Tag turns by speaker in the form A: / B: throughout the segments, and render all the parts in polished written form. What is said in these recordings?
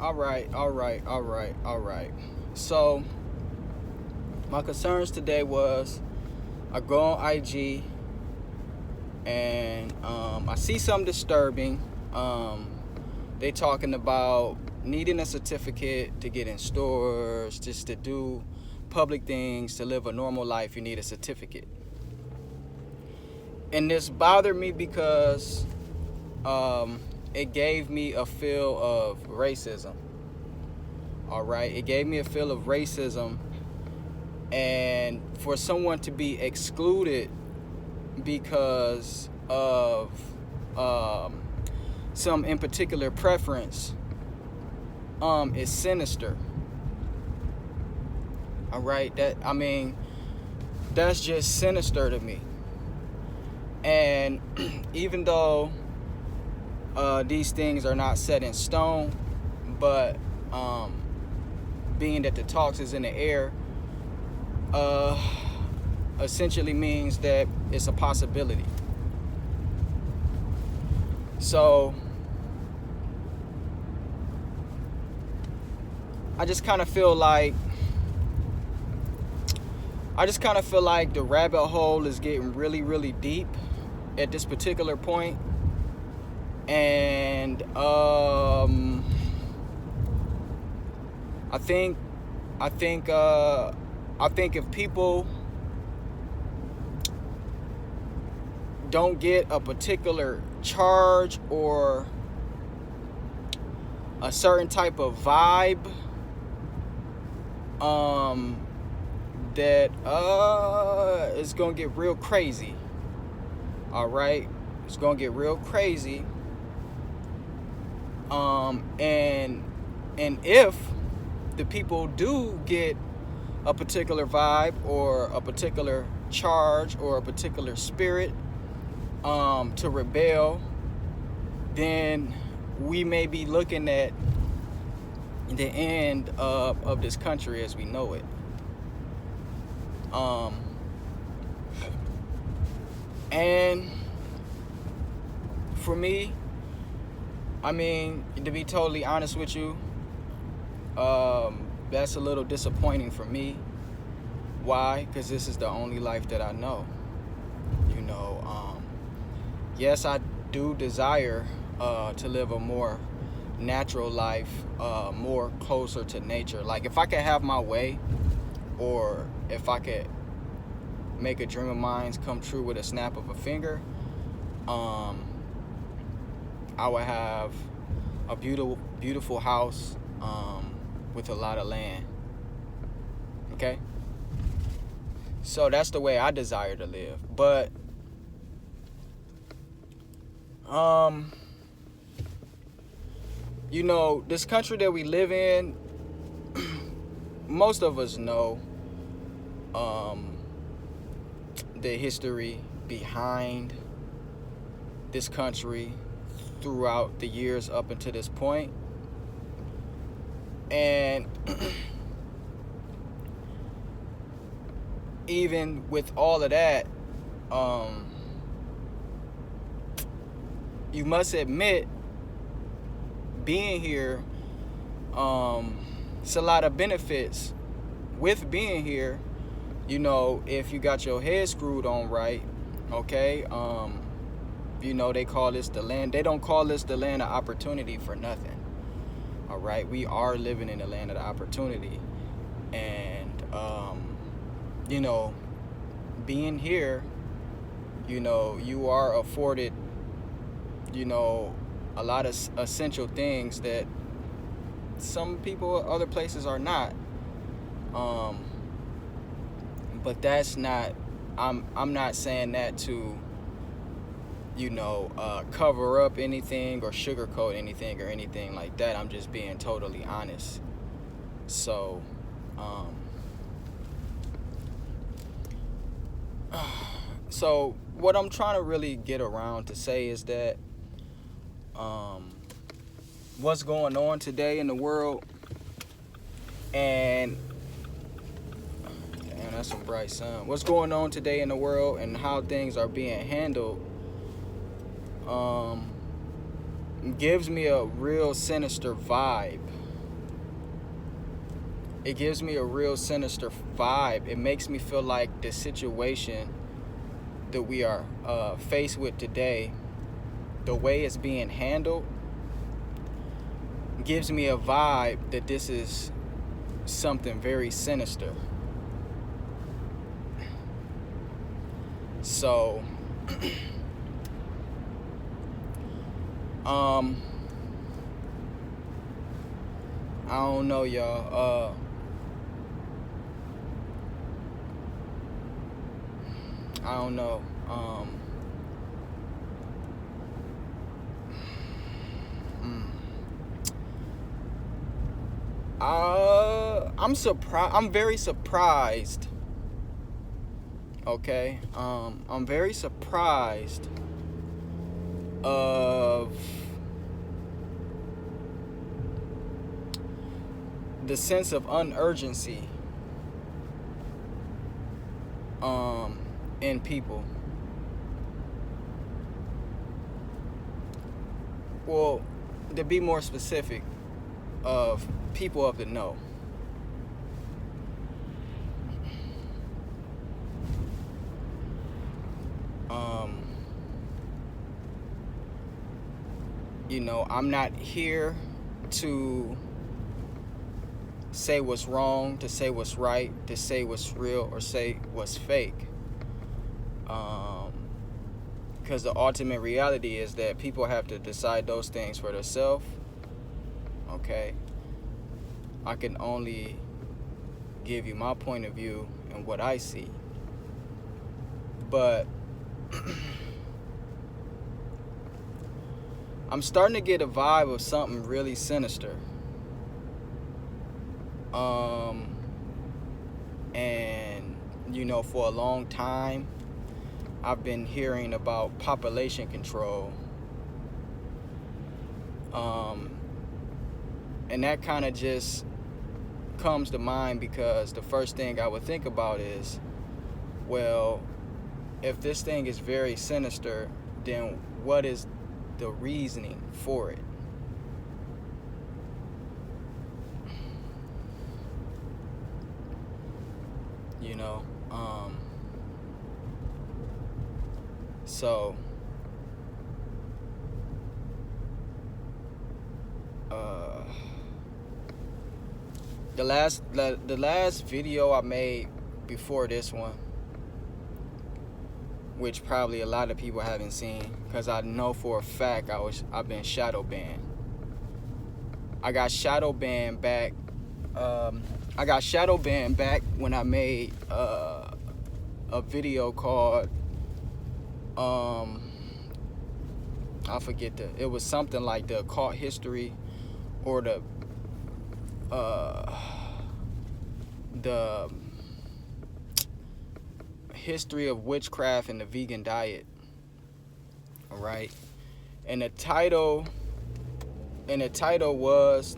A: All right. So my concerns today was I go on IG and I see something disturbing. They talking about needing a certificate to get in stores, just to do public things, to live a normal life. You need a certificate, and this bothered me because it gave me a feel of racism. All right, it gave me a feel of racism, and for someone to be excluded because of some in particular preference is sinister. All right, that's just sinister to me. And even though these things are not set in stone, but being that the talks is in the air, essentially means that it's a possibility. So I just kind of feel like the rabbit hole is getting really, really deep at this particular point. And I think if people don't get a particular charge or a certain type of vibe, that it's gonna get real crazy. All right, it's gonna get real crazy. And if the people do get a particular vibe or a particular charge or a particular spirit to rebel, then we may be looking at the end of this country as we know it. And for me, I mean, to be totally honest with you, that's a little disappointing for me. Why? Because this is the only life that I know. Yes, I do desire to live a more natural life, more closer to nature. Like if I could have my way, or if I could make a dream of mine come true with a snap of a finger, I would have a beautiful house with a lot of land. Okay? So that's the way I desire to live. But this country that we live in, most of us know the history behind this country throughout the years up until this point. And even with all of that, you must admit, being here, it's a lot of benefits with being here. If you got your head screwed on right, okay. They call this the land. They don't call this the land of opportunity for nothing. All right, we are living in the land of the opportunity, and being here, you are afforded, a lot of essential things that some people other places are not. But that's not. I'm not saying that to cover up anything or sugarcoat anything or anything like that. I'm just being totally honest. So, so what I'm trying to really get around to say is that what's going on today in the world, and that's some bright sun. What's going on today in the world and how things are being handled gives me a real sinister vibe. it gives me a real sinister vibe. It makes me feel like the situation that we are faced with today, the way it's being handled, gives me a vibe that this is something very sinister. So I don't know, y'all. I don't know. I'm surprised. I'm very surprised. Okay. I'm very surprised of the sense of unurgency in people. Well, to be more specific, of people of the know. You know, I'm not here to say what's wrong, to say what's right, to say what's real, or say what's fake. Because the ultimate reality is that people have to decide those things for themselves. Okay? I can only give you my point of view and what I see. But I'm starting to get a vibe of something really sinister. And, you know, for a long time, I've been hearing about population control. And that kind of just comes to mind because the first thing I would think about is, well, if this thing is very sinister, then what is the reasoning for it? You know, so the last video I made before this one, which probably a lot of people haven't seen, because I know for a fact I've been shadow banned. I got shadow banned back. I got shadow banned back when I made a video called I forget it was something like the occult history or the history of witchcraft and the vegan diet. All right, and the title was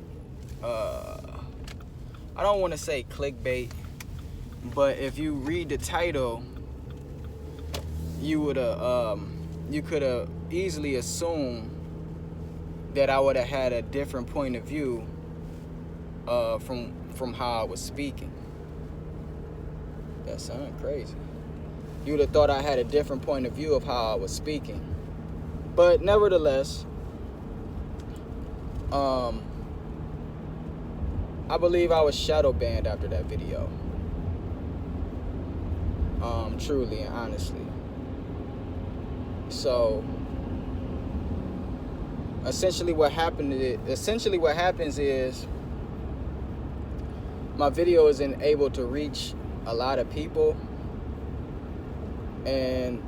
A: I don't want to say clickbait, but if you read the title, you could have easily assumed that I would have had a different point of view from how I was speaking. That sounded crazy. You would have thought I had a different point of view of how I was speaking. But nevertheless, I believe I was shadow banned after that video. Truly and honestly. So essentially what happens is my video isn't able to reach a lot of people, and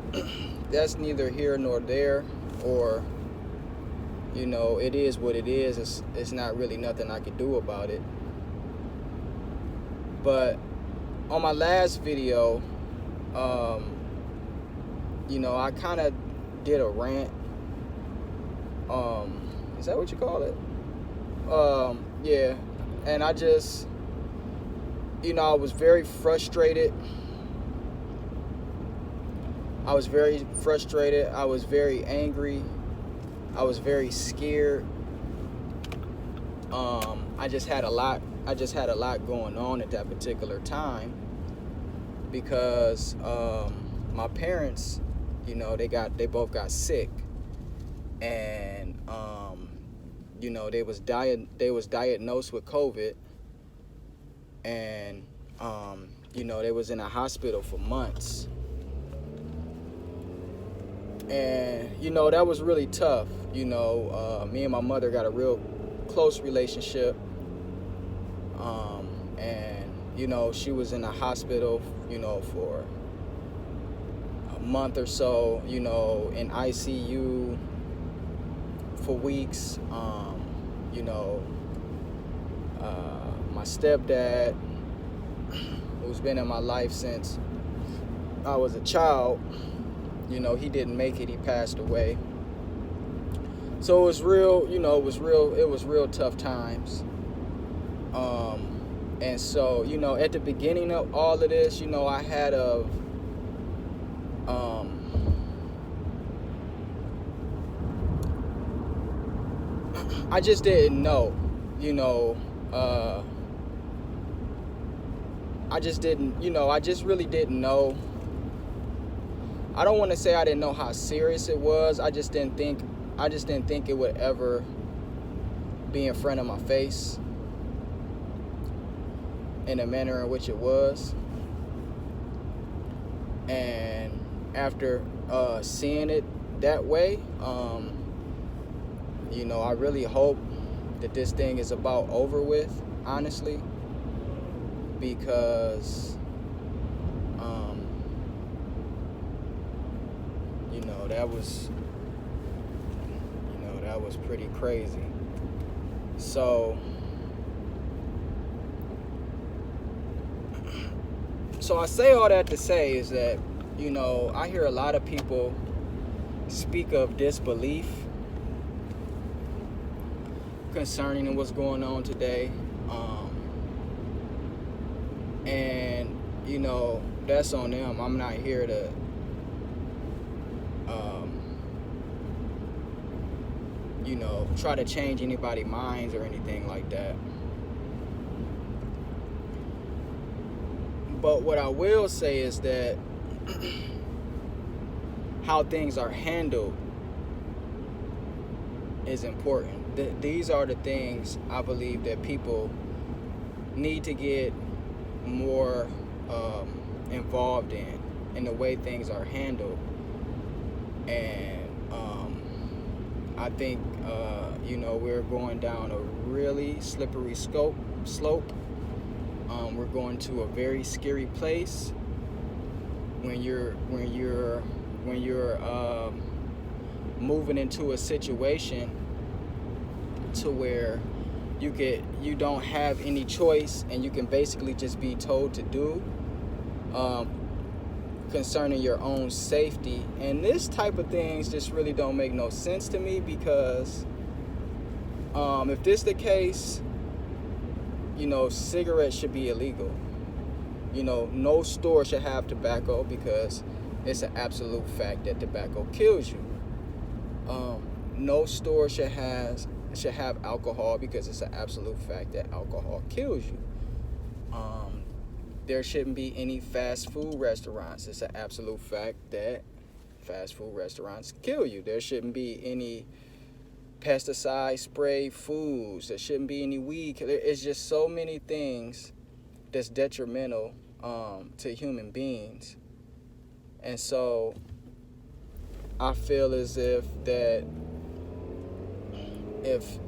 A: that's neither here nor there, or you know, it is what it is. It's not really nothing I can do about it. But on my last video, you know, I kind of did a rant. Is that what you call it? Yeah. And I just, you know, I was very frustrated. I was very angry. I was very scared. I just had a lot I just had a lot going on at that particular time because my parents, you know, they both got sick, and you know, they was diagnosed with COVID, and you know, they was in a hospital for months. And you know, that was really tough. You know, me and my mother got a real close relationship, and you know, she was in the hospital, you know, for a month or so, you know, in ICU for weeks. You know, my stepdad, who's been in my life since I was a child, you know, he didn't make it. He passed away. So it was real, you know, it was real tough times. And so, you know, at the beginning of all of this, you know, I had I just didn't know, you know, I just really didn't know. I don't want to say I didn't know how serious it was. I just didn't think it would ever be in front of my face in the manner in which it was. And after seeing it that way, you know, I really hope that this thing is about over with, honestly, because you know, that was pretty crazy. So I say all that to say is that, you know, I hear a lot of people speak of disbelief concerning what's going on today. And, you know, that's on them. I'm not here to you know, try to change anybody's minds or anything like that. But what I will say is that how things are handled is important. These are the things I believe that people need to get more involved in the way things are handled. And I think, you know, we're going down a really slippery slope. We're going to a very scary place when you're moving into a situation to where you don't have any choice, and you can basically just be told to do concerning your own safety. And this type of things just really don't make no sense to me, because if this the case, you know, cigarettes should be illegal. You know, no store should have tobacco, because it's an absolute fact that tobacco kills you. No store should have alcohol, because it's an absolute fact that alcohol kills you. There shouldn't be any fast food restaurants. It's an absolute fact that fast food restaurants kill you. There shouldn't be any pesticide spray foods. There shouldn't be any weed. It's just so many things that's detrimental to human beings. And so I feel as if that if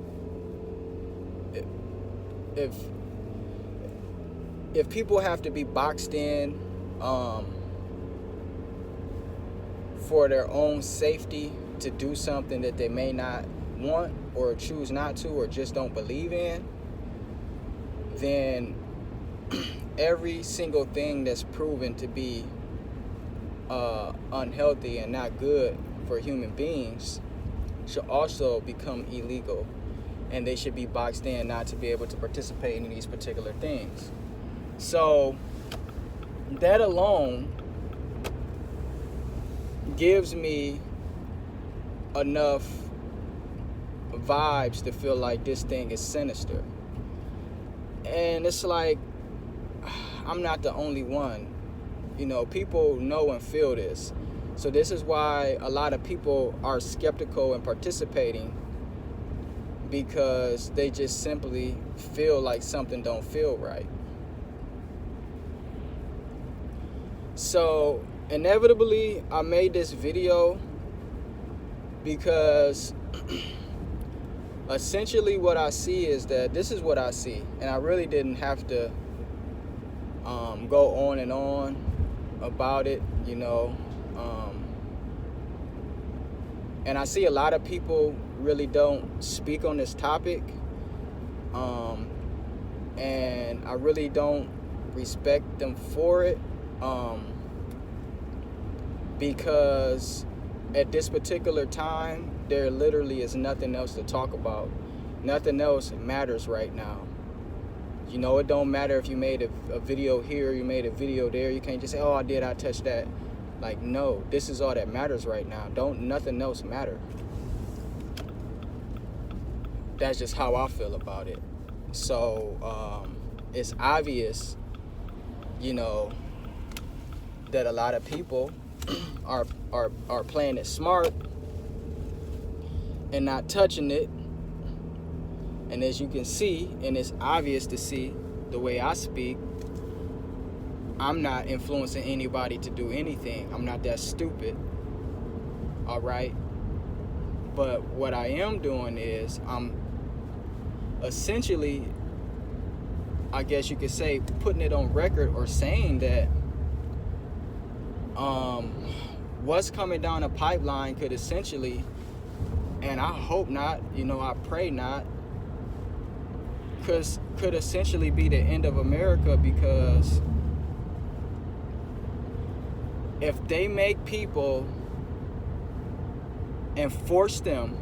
A: people have to be boxed in for their own safety to do something that they may not want or choose not to or just don't believe in, then every single thing that's proven to be unhealthy and not good for human beings should also become illegal, and they should be boxed in not to be able to participate in these particular things. So that alone gives me enough vibes to feel like this thing is sinister. And it's like, I'm not the only one. You know, people know and feel this. So this is why a lot of people are skeptical in participating, because they just simply feel like something don't feel right. So inevitably, I made this video because essentially what I see is that this is what I see, and I really didn't have to go on and on about it, you know. And I see a lot of people really don't speak on this topic, and I really don't respect them for it, because at this particular time, there literally is nothing else to talk about. Nothing else matters right now. You know, it don't matter if you made a video here, you made a video there. You can't just say, oh, I touched that. Like, no, this is all that matters right now. Nothing else matter. That's just how I feel about it. So it's obvious, you know, that a lot of people are playing it smart and not touching it. And as you can see, and it's obvious to see the way I speak, I'm not influencing anybody to do anything. I'm not that stupid. All right. But what I am doing is I'm essentially, I guess you could say, putting it on record or saying that what's coming down the pipeline could essentially, and I hope not, you know, I pray not, could essentially be the end of America, because if they make people and force them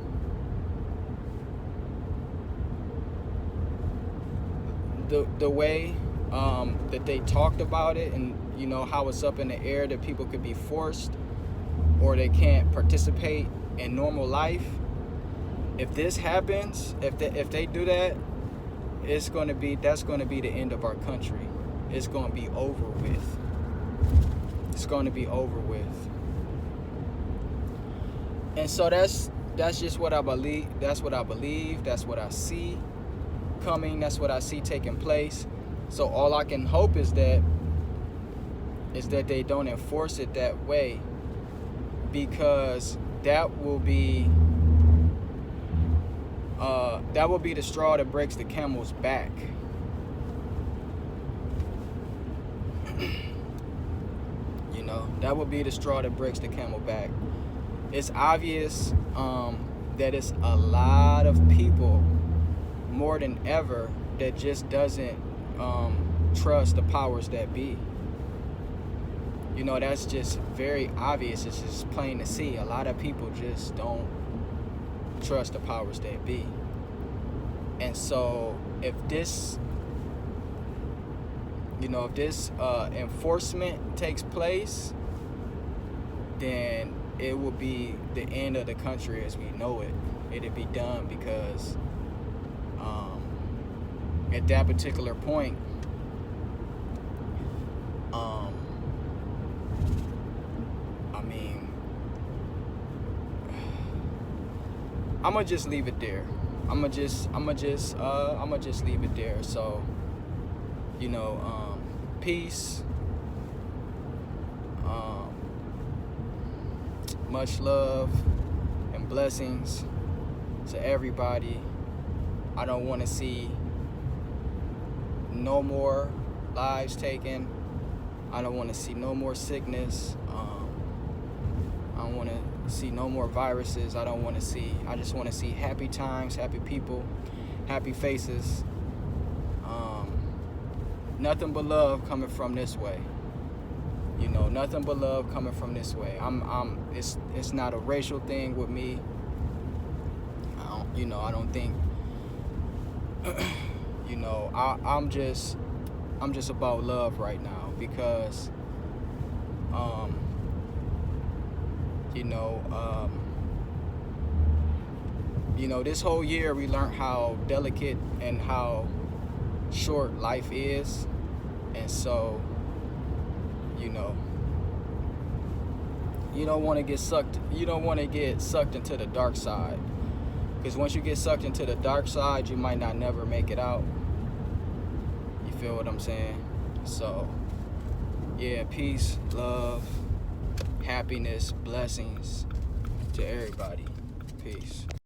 A: the way that they talked about it, and you know how it's up in the air that people could be forced or they can't participate in normal life. If this happens, if they do that, that's going to be the end of our country. It's going to be over with. It's going to be over with. And so that's just what I believe. That's what I believe. That's what I see coming. That's what I see taking place. So all I can hope is that they don't enforce it that way, because that will be the straw that breaks the camel's back. You know, that would be the straw that breaks the camel back. It's obvious that it's a lot of people, more than ever, that just doesn't trust the powers that be. You know, that's just very obvious. It's just plain to see. A lot of people just don't trust the powers that be. And so if this enforcement takes place, then it will be the end of the country as we know it. It'll be done, because at that particular point, I mean, I'm gonna just leave it there. I'm gonna just leave it there. So, you know, peace. Much love and blessings to everybody. I don't want to see no more lives taken. I don't want to see no more sickness. I don't want to see no more viruses. I just want to see happy times, happy people, happy faces. Nothing but love coming from this way. You know, nothing but love coming from this way. It's not a racial thing with me. I don't think, you know, I'm just about love right now, because, this whole year we learned how delicate and how short life is. And so, you know, you don't want to get sucked into the dark side, because once you get sucked into the dark side, you might not never make it out. You feel what I'm saying? So yeah, peace, love, happiness, blessings to everybody. Peace.